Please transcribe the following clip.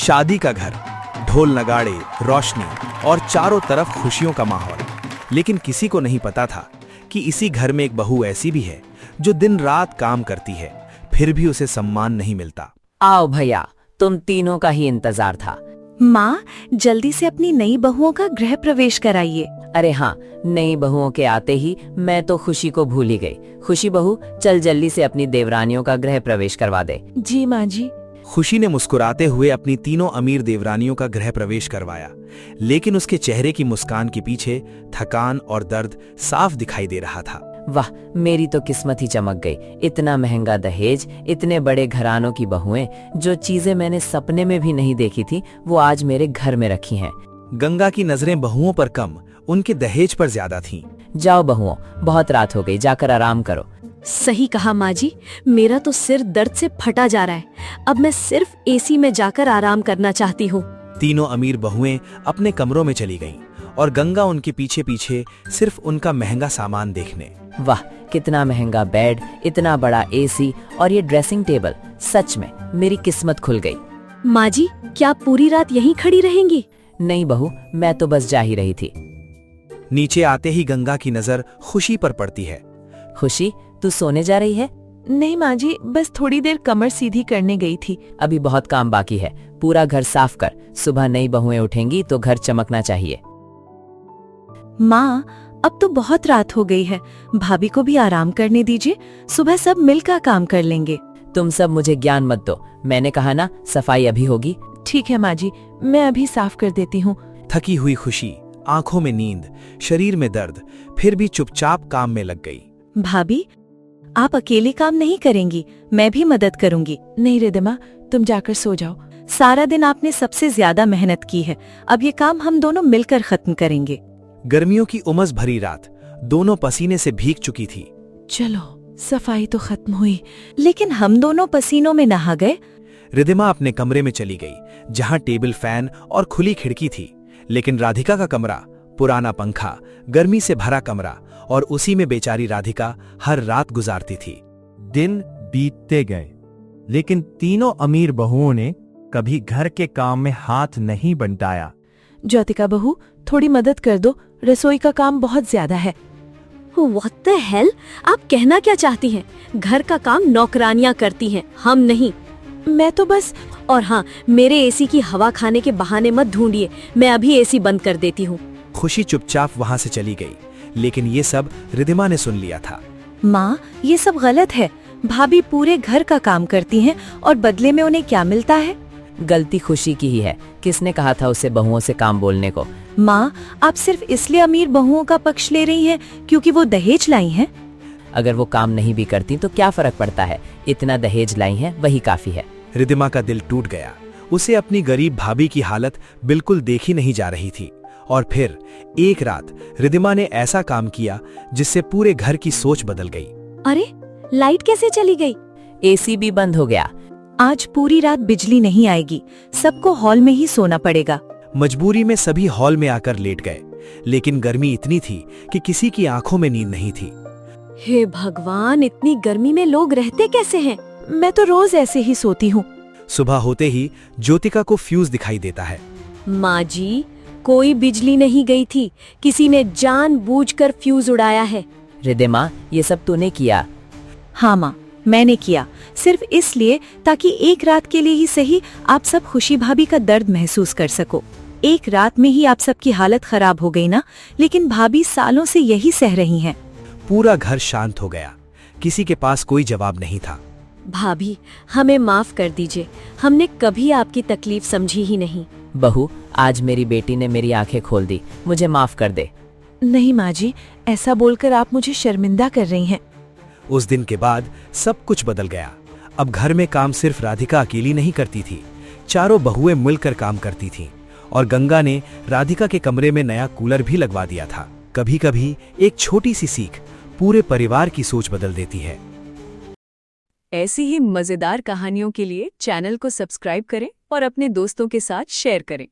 शादी का घर, ढोल नगाड़े, रोशनी और चारों तरफ खुशियों का माहौल। लेकिन किसी को नहीं पता था कि इसी घर में एक बहू ऐसी भी है जो दिन रात काम करती है, फिर भी उसे सम्मान नहीं मिलता। आओ भैया, तुम तीनों का ही इंतजार था। माँ, जल्दी से अपनी नई बहुओं का गृह प्रवेश कराइए। अरे हाँ, नई बहुओं के आते ही मैं तो खुशी को भूल ही गई। खुशी बहू, चल जल्दी से अपनी देवरानियों का गृह प्रवेश करवा दे। जी माँ जी। खुशी ने मुस्कुराते हुए अपनी तीनों अमीर देवरानियों का गृह प्रवेश करवाया, लेकिन उसके चेहरे की मुस्कान के पीछे थकान और दर्द साफ दिखाई दे रहा था। वाह, मेरी तो किस्मत ही चमक गई। इतना महंगा दहेज, इतने बड़े घरानों की बहुएं, जो चीजें मैंने सपने में भी नहीं देखी थी, वो आज मेरे घर में रखी हैं। गंगा की नजरें बहुओं पर कम, उनके दहेज पर ज्यादा थीं। जाओ बहुओं, बहुत रात हो गई, जाकर आराम करो। सही कहा माँ जी, मेरा तो सिर दर्द से फटा जा रहा है। अब मैं सिर्फ एसी में जाकर आराम करना चाहती हूँ। तीनों अमीर बहुएं अपने कमरों में चली गईं और गंगा उनके पीछे पीछे सिर्फ उनका महंगा सामान देखने। वाह, कितना महंगा बेड, इतना बड़ा एसी और ये ड्रेसिंग टेबल। सच में मेरी किस्मत खुल गई। माँ जी, क्या पूरी रात यहीं खड़ी रहेंगी? नहीं बहू, मैं तो बस जा ही रही थी। नीचे आते ही गंगा की नजर खुशी पर पड़ती है। खुशी, तू सोने जा रही है? नहीं माँ जी, बस थोड़ी देर कमर सीधी करने गई थी। अभी बहुत काम बाकी है। पूरा घर साफ कर, सुबह नई बहुएं उठेंगी तो घर चमकना चाहिए। माँ, अब तो बहुत रात हो गई है, भाभी को भी आराम करने दीजिए। सुबह सब मिलकर काम कर लेंगे। तुम सब मुझे ज्ञान मत दो, मैंने कहा ना, सफाई अभी होगी। ठीक है माँ जी, मैं अभी साफ कर देती हूँ। थकी हुई खुशी, आंखों में नींद, शरीर में दर्द, फिर भी चुपचाप काम में लग गई। भाभी, आप अकेले काम नहीं करेंगी, मैं भी मदद करूंगी। नहीं रिदिमा, तुम जाकर सो जाओ। सारा दिन आपने सबसे ज्यादा मेहनत की है, अब ये काम हम दोनों मिलकर खत्म करेंगे। गर्मियों की उमस भरी रात, दोनों पसीने से भीग चुकी थी। चलो, सफाई तो खत्म हुई, लेकिन हम दोनों पसीनों में नहा गए। रिदिमा अपने कमरे में चली गई, जहां टेबल फैन और खुली खिड़की थी। लेकिन राधिका का कमरा, पुराना पंखा, गर्मी से भरा कमरा, और उसी में बेचारी राधिका हर रात गुजारती थी। दिन बीतते गए, लेकिन तीनों अमीर बहुओं ने कभी घर के काम में हाथ नहीं बंटाया। ज्योतिका बहू, थोड़ी मदद कर दो, रसोई का काम बहुत ज्यादा है। What the hell? आप कहना क्या चाहती हैं? घर का काम नौकरानियां करती हैं, हम नहीं। मैं तो बस। और हाँ, मेरे एसी की हवा खाने के बहाने मत ढूंढिए, मैं अभी एसी बंद कर देती हूँ। खुशी चुपचाप वहां से चली गई, लेकिन ये सब रिदिमा ने सुन लिया था। माँ, ये सब गलत है। भाभी पूरे घर का काम करती हैं और बदले में उन्हें क्या मिलता है? गलती खुशी की ही है। किसने कहा था उसे बहुओं से काम बोलने को? माँ, आप सिर्फ इसलिए अमीर बहुओं का पक्ष ले रही हैं क्योंकि वो दहेज लाई हैं? अगर वो काम नहीं भी करती तो क्या फर्क पड़ता है, इतना दहेज लाई हैं वही काफी है। रिदिमा का दिल टूट गया। उसे अपनी गरीब भाभी की हालत बिल्कुल देखी नहीं जा रही थी। और फिर एक रात रिदिमा ने ऐसा काम किया जिससे पूरे घर की सोच बदल गई। अरे, लाइट कैसे चली गई? एसी भी बंद हो गया। आज पूरी रात बिजली नहीं आएगी, सबको हॉल में ही सोना पड़ेगा। मजबूरी में सभी हॉल में आकर लेट गए, लेकिन गर्मी इतनी थी कि किसी की आंखों में नींद नहीं थी। हे भगवान, इतनी गर्मी में लोग रहते कैसे हैं? मैं तो रोज ऐसे ही सोती हूँ। सुबह होते ही ज्योतिका को फ्यूज दिखाई देता है। माँ जी, कोई बिजली नहीं गई थी, किसी ने जानबूझकर फ्यूज उड़ाया है। रिदिमा, ये सब तूने किया? हाँ माँ, मैंने किया, सिर्फ इसलिए ताकि एक रात के लिए ही सही आप सब खुशी भाभी का दर्द महसूस कर सको। एक रात में ही आप सबकी हालत खराब हो गई ना, लेकिन भाभी सालों से यही सह रही हैं। पूरा घर शांत हो गया, किसी के पास कोई जवाब नहीं था। भाभी, हमें माफ कर दीजिए, हमने कभी आपकी तकलीफ समझी ही नहीं। बहू, आज मेरी बेटी ने मेरी आंखें खोल दी, मुझे माफ कर दे। नहीं माँ जी, ऐसा बोलकर आप मुझे शर्मिंदा कर रही हैं। उस दिन के बाद सब कुछ बदल गया। अब घर में काम सिर्फ राधिका अकेली नहीं करती थी, चारों बहुएं मिलकर काम करती थीं। और गंगा ने राधिका के कमरे में नया कूलर भी लगवा दिया था। कभी कभी एक छोटी सी सीख पूरे परिवार की सोच बदल देती है। ऐसी ही मजेदार कहानियों के लिए चैनल को सब्सक्राइब करें और अपने दोस्तों के साथ शेयर करें।